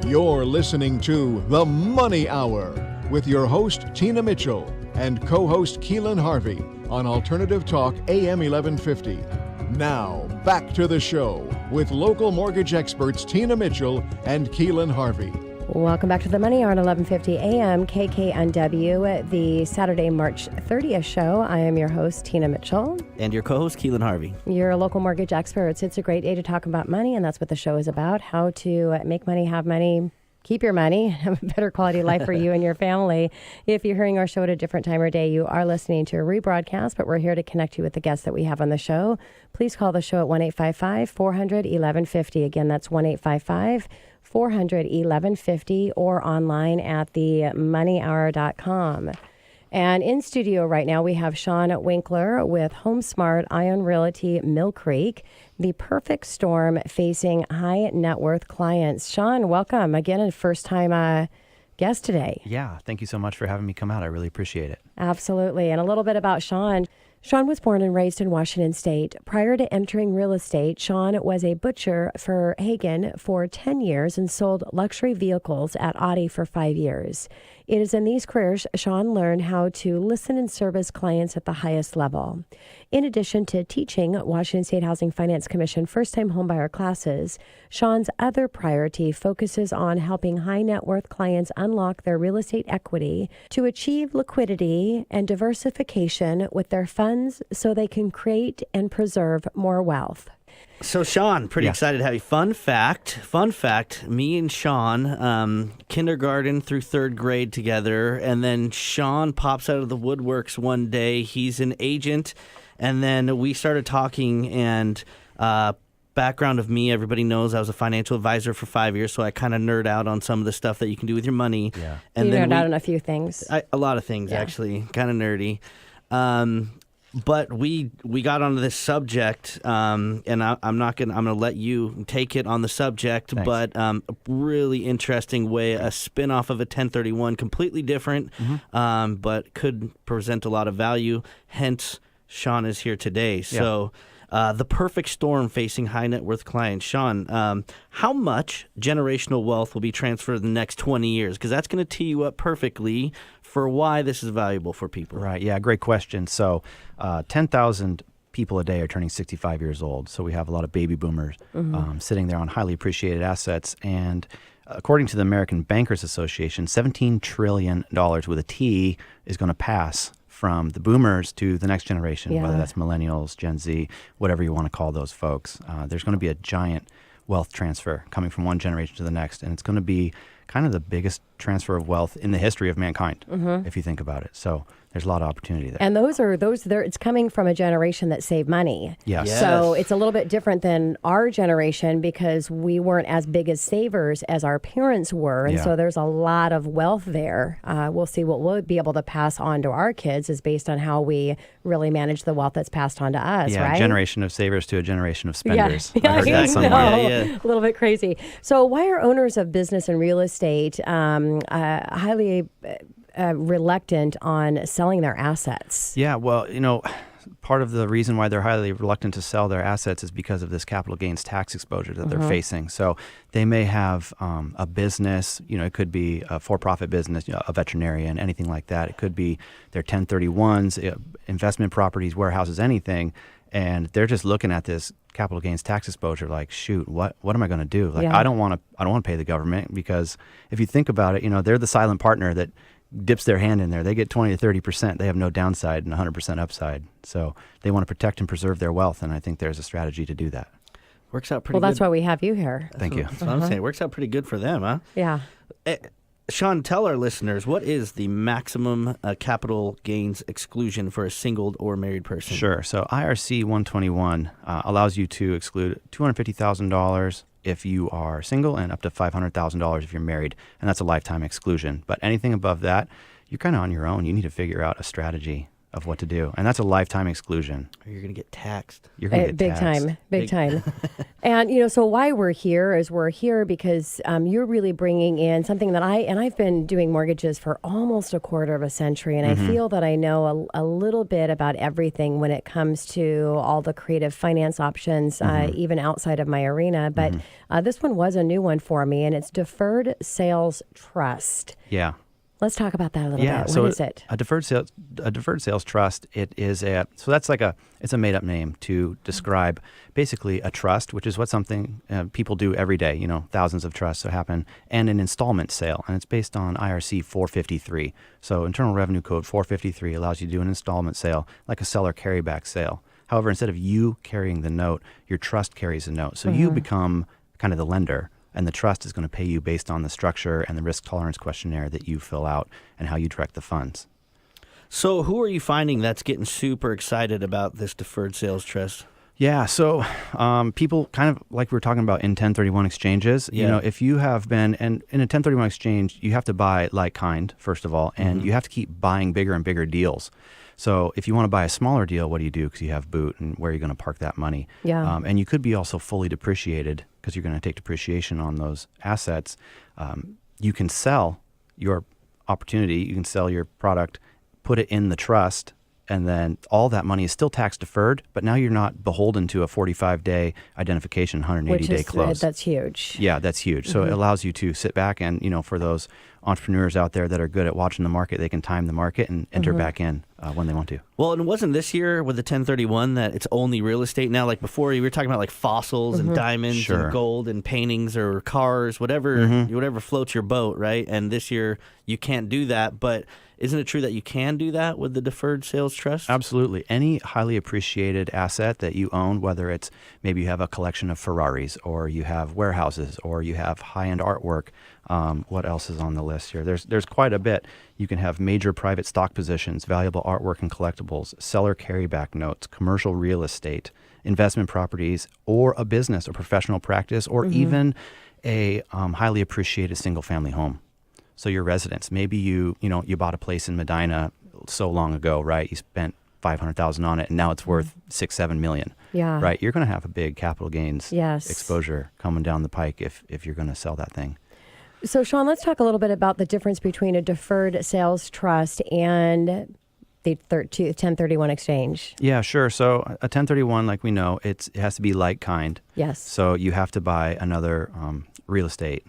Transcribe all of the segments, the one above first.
You're listening to The Money Hour with your host, Tina Mitchell, and co-host Keelan Harvey on Alternative Talk AM 1150. Now, back to the show with local mortgage experts Tina Mitchell and Keelan Harvey. Welcome back to The Money Hour on 1150 AM KKNW, the Saturday, March 30th show. I am your host, Tina Mitchell. And your co-host, Keelan Harvey. You're local mortgage experts. It's a great day to talk about money, and that's what the show is about, how to make money, have money, keep your money, have a better quality of life for you and your family. If you're hearing our show at a different time or day, you are listening to a rebroadcast, but we're here to connect you with the guests that we have on the show. Please call the show at 1-855-400-1150. Again, that's 1-855-400-1150 or online at themoneyhour.com. And in studio right now, we have Sean Winkler with HomeSmart ION Realty, Mill Creek, the perfect storm facing high net worth clients. Sean, welcome again, and first time guest today. Yeah, thank you so much for having me come out. I really appreciate it. Absolutely. And a little bit about Sean. Sean was born and raised in Washington State. Prior to entering real estate, Sean was a butcher for Haggen for 10 years and sold luxury vehicles at Audi for 5 years. It is in these careers Sean learned how to listen and service clients at the highest level. In addition to teaching Washington State Housing Finance Commission first-time homebuyer classes, Sean's other priority focuses on helping high net worth clients unlock their real estate equity to achieve liquidity and diversification with their funds so they can create and preserve more wealth. So, Sean, pretty excited to have you. Fun fact, me and Sean, kindergarten through third grade together, and then Sean pops out of the woodworks one day. He's an agent, and then we started talking, and background of me, everybody knows I was a financial advisor for 5 years, so I kind of nerd out on some of the stuff that you can do with your money. Yeah. And you nerd out on a few things. A lot of things, actually, kind of nerdy. But we got onto this subject, and I'm gonna let you take it on the subject. Thanks. But a really interesting way, a spin-off of a 1031, completely different, but could present a lot of value. Hence, Sean is here today. So the perfect storm facing high net worth clients. Sean, how much generational wealth will be transferred in the next 20 years? Because that's going to tee you up perfectly for why this is valuable for people. Right. Yeah, great question. So 10,000 people a day are turning 65 years old. So we have a lot of baby boomers sitting there on highly appreciated assets. And according to the American Bankers Association, $17 trillion with a T is going to pass from the boomers to the next generation, whether that's millennials, Gen Z, whatever you want to call those folks. There's going to be a giant wealth transfer coming from one generation to the next, and it's going to be kind of the biggest transfer of wealth in the history of mankind, if you think about it. So there's a lot of opportunity there. And it's coming from a generation that saved money. Yes. So it's a little bit different than our generation because we weren't as big as savers as our parents were. And so there's a lot of wealth there. We'll see what we'll be able to pass on to our kids is based on how we really manage the wealth that's passed on to us, right? A generation of savers to a generation of spenders. Yeah, I heard that somewhere. A little bit crazy. So why are owners of business and real estate highly reluctant on selling their assets? Yeah, well, part of the reason why they're highly reluctant to sell their assets is because of this capital gains tax exposure that they're facing. So they may have a business, it could be a for-profit business, a veterinarian, anything like that. It could be their 1031s, investment properties, warehouses, anything. And they're just looking at this capital gains tax exposure like, shoot, what am I going to do? I don't want to pay the government, because if you think about it, they're the silent partner that dips their hand in there. They get 20 to 30%. They have no downside and 100% upside. So they want to protect and preserve their wealth, and I think there's a strategy to do that. Works out pretty good. Well, that's why we have you here. Thank you. That's what I'm saying. It works out pretty good for them, huh? Yeah. Sean, tell our listeners, what is the maximum capital gains exclusion for a single or married person? Sure. So IRC 121 allows you to exclude $250,000 if you are single and up to $500,000 if you're married, and that's a lifetime exclusion. But anything above that, you're kind of on your own. You need to figure out a strategy of what to do. And that's a lifetime exclusion. Or you're going to get taxed. You're going to get big taxed. big time. And, so why we're here because you're really bringing in something that I've been doing mortgages for almost a quarter of a century. And I feel that I know a little bit about everything when it comes to all the creative finance options, even outside of my arena. But this one was a new one for me, and it's deferred sales trust. Yeah. Let's talk about that a little bit. So What is it? A deferred sales trust. It's a made up name to describe basically a trust, which is what something people do every day. Thousands of trusts happen, and an installment sale, and it's based on IRC 453. So Internal Revenue Code 453 allows you to do an installment sale like a seller carryback sale. However, instead of you carrying the note, your trust carries the note. So you become kind of the lender. And the trust is going to pay you based on the structure and the risk tolerance questionnaire that you fill out and how you direct the funds. So who are you finding that's getting super excited about this deferred sales trust? Yeah, so people kind of like we were talking about in 1031 exchanges, if you have been, and in a 1031 exchange, you have to buy like kind, first of all, and you have to keep buying bigger and bigger deals. So if you want to buy a smaller deal, what do you do? Because you have boot and where are you going to park that money? Yeah. And you could be also fully depreciated because you're going to take depreciation on those assets. You can sell your opportunity, you can sell your product, put it in the trust, and then all that money is still tax deferred, but now you're not beholden to a 45-day identification, 180-day close. That's huge. Yeah, that's huge. So it allows you to sit back and, for those entrepreneurs out there that are good at watching the market, they can time the market and enter back in when they want to. Well, and wasn't this year with the 1031 that it's only real estate now? Like before, you were talking about like fossils and diamonds and gold and paintings or cars, whatever floats your boat, right? And this year you can't do that, but isn't it true that you can do that with the deferred sales trust? Absolutely. Any highly appreciated asset that you own, whether it's maybe you have a collection of Ferraris or you have warehouses or you have high-end artwork. What else is on the list here? There's quite a bit. You can have major private stock positions, valuable artwork and collectibles, seller carryback notes, commercial real estate, investment properties, or a business or professional practice, or even a highly appreciated single-family home. So your residence, maybe you bought a place in Medina so long ago, right? You spent $500,000 on it, and now it's worth $6-7 million. Yeah. Right. You're going to have a big capital gains exposure coming down the pike if you're going to sell that thing. So, Sean, let's talk a little bit about the difference between a deferred sales trust and the 1031 exchange. Yeah, sure. So a 1031, like we know, it has to be like kind. Yes. So you have to buy another real estate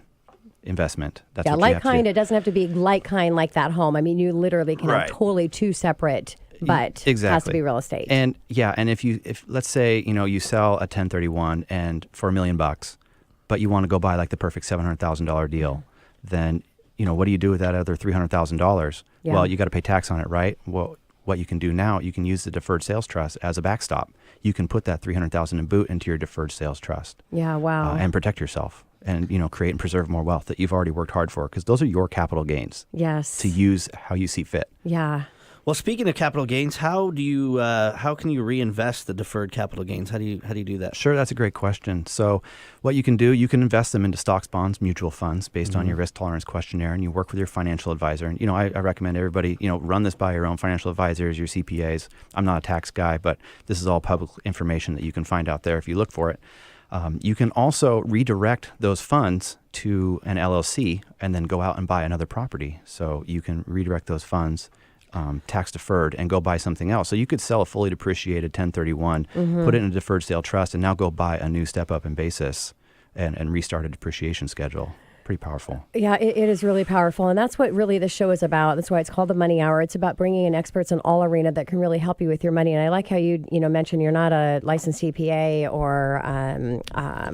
investment. That's what like you have kind. to do. It doesn't have to be like kind like that home. I mean, you literally can have totally two separate, but it has to be real estate. And if let's say you sell a 1031 and for $1 million, but you want to go buy like the perfect $700,000 deal, then what do you do with that other $300,000? Yeah. Well, you got to pay tax on it, right? Well, what you can do now, you can use the deferred sales trust as a backstop. You can put that $300,000 in boot into your deferred sales trust. Yeah, wow. And protect yourself and create and preserve more wealth that you've already worked hard for, because those are your capital gains. Yes. To use how you see fit. Yeah. Well, speaking of capital gains, how can you reinvest the deferred capital gains? How do you do that? Sure, that's a great question. So what you can do, you can invest them into stocks, bonds, mutual funds based on your risk tolerance questionnaire, and you work with your financial advisor. And I recommend everybody run this by your own financial advisors, your CPAs. I'm not a tax guy, but this is all public information that you can find out there if you look for it. You can also redirect those funds to an LLC and then go out and buy another property. So you can redirect those funds tax deferred and go buy something else. So you could sell a fully depreciated 1031, put it in a deferred sale trust, and now go buy a new step up in basis and restart a depreciation schedule. Pretty powerful. Yeah, it is really powerful. And that's what really the show is about. That's why it's called the Money Hour. It's about bringing in experts in all arena that can really help you with your money. And I like how you mentioned you're not a licensed CPA or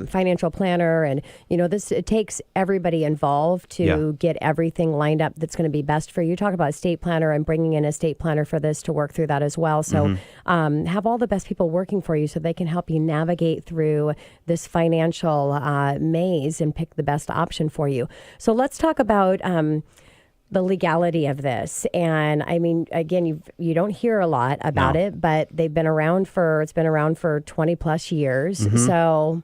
financial planner. And, it takes everybody involved to get everything lined up that's going to be best for you. Talk about estate planner and bringing in a estate planner for this to work through that as well. So have all the best people working for you so they can help you navigate through this financial maze and pick the best option for you. So let's talk about the legality of this. And I mean, again, you don't hear a lot about it, but it's been around for 20 plus years. So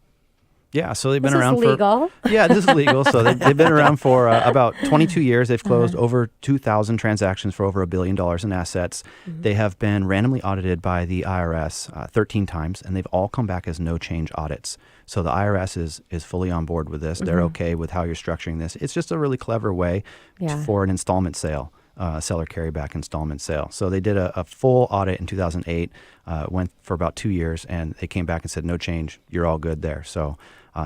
Yeah, so they've been This is around legal. for yeah, this is legal. So they've been around for about 22 years. They've closed over 2,000 transactions for over $1 billion in assets. They have been randomly audited by the IRS 13 times, and they've all come back as no change audits. So the IRS is fully on board with this. They're okay with how you're structuring this. It's just a really clever way for an installment sale. Seller carryback installment sale. So they did a full audit in 2008, went for about 2 years, and they came back and said, no change, you're all good there. So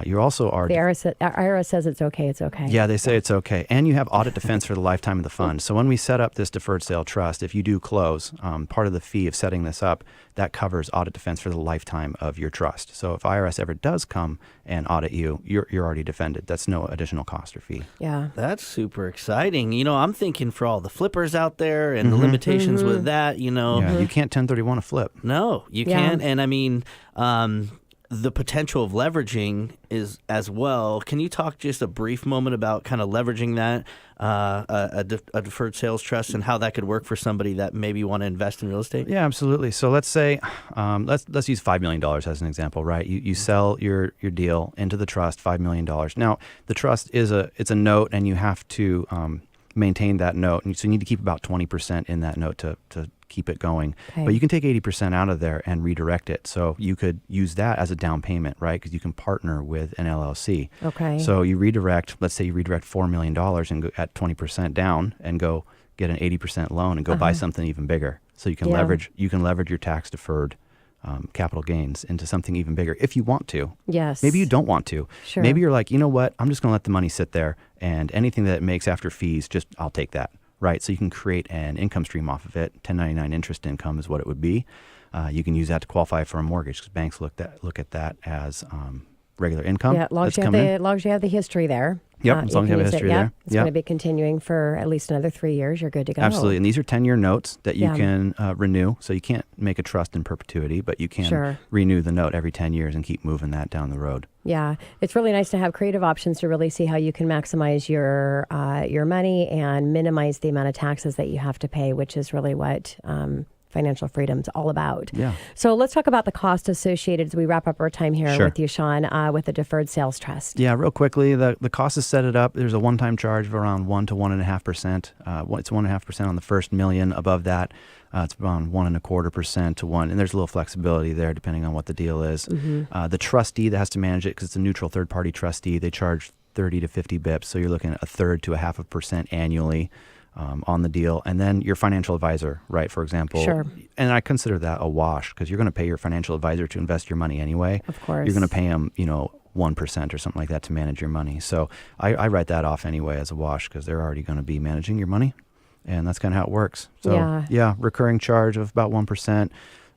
you also are... The IRS says it's okay, it's okay. Yeah, they say it's okay. And you have audit defense for the lifetime of the fund. So when we set up this deferred sale trust, if you do close, part of the fee of setting this up, that covers audit defense for the lifetime of your trust. So if IRS ever does come and audit you, you're already defended. That's no additional cost or fee. Yeah. That's super exciting. I'm thinking for all the flippers out there and the limitations with that, Yeah, you can't 1031 a flip. No, you can't. And I mean, the potential of leveraging is as well. Can you talk just a brief moment about kind of leveraging that, a deferred sales trust, and how that could work for somebody that maybe want to invest in real estate? Yeah, absolutely. So let's say, let's use $5 million as an example, right? You sell your deal into the trust, $5 million. Now, the trust it's a note, and you have to maintain that note. And so you need to keep about 20% in that note to keep it going. Okay. But you can take 80% out of there and redirect it. So you could use that as a down payment, right? Because you can partner with an LLC. Okay. So you redirect, let's say you redirect $4 million and go at 20% down and go get an 80% loan and go buy something even bigger. So you can leverage your tax deferred capital gains into something even bigger if you want to. Yes. Maybe you don't want to. Sure. Maybe you're like, you know what? I'm just going to let the money sit there, and anything that it makes after fees, I'll take that. Right, so you can create an income stream off of it. 1099 interest income is what it would be. You can use that to qualify for a mortgage because banks look at that as regular income. Yeah, as long as you have the history there. Yep, as long as you have a history there. It's going to be continuing for at least another 3 years. You're good to go. Absolutely, and these are 10-year notes that you can renew. So you can't make a trust in perpetuity, but you can renew the note every 10 years and keep moving that down the road. Yeah, it's really nice to have creative options to really see how you can maximize your money and minimize the amount of taxes that you have to pay, which is really what financial freedom's all about. Yeah. So let's talk about the cost associated as we wrap up our time here with you, Sean, with the deferred sales trust. Yeah, real quickly, the cost to set it up, there's a one-time charge of around 1 to 1.5%. It's 1.5% on the first $1 million. Above that, it's around 1.25% to 1%. And there's a little flexibility there depending on what the deal is. The trustee that has to manage it, because it's a neutral third-party trustee, they charge 30 to 50 bips. So you're looking at 1/3 to 0.5% annually. On the deal. And then your financial advisor, right, for example. Sure. And I consider that a wash because you're going to pay your financial advisor to invest your money anyway. Of course. You're going to pay them, 1% or something like that to manage your money. So I write that off anyway as a wash because they're already going to be managing your money. And that's kind of how it works. So, recurring charge of about 1%,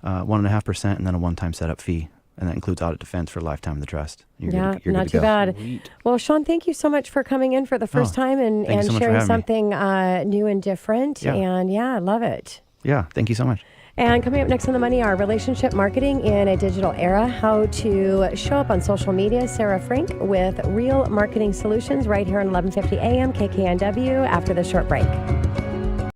1.5%, and then a one-time setup fee. And that includes audit defense for lifetime of the trust. You're not good to too go. bad. Sweet. Well, Sean, thank you so much for coming in for the first time and so much for sharing having me. something new and different. Yeah. And I love it. Yeah, thank you so much. And coming up next on The Money Hour, relationship marketing in a digital era, how to show up on social media. Sarah Frank with Real Marketing Solutions right here on 1150 AM KKNW after the short break.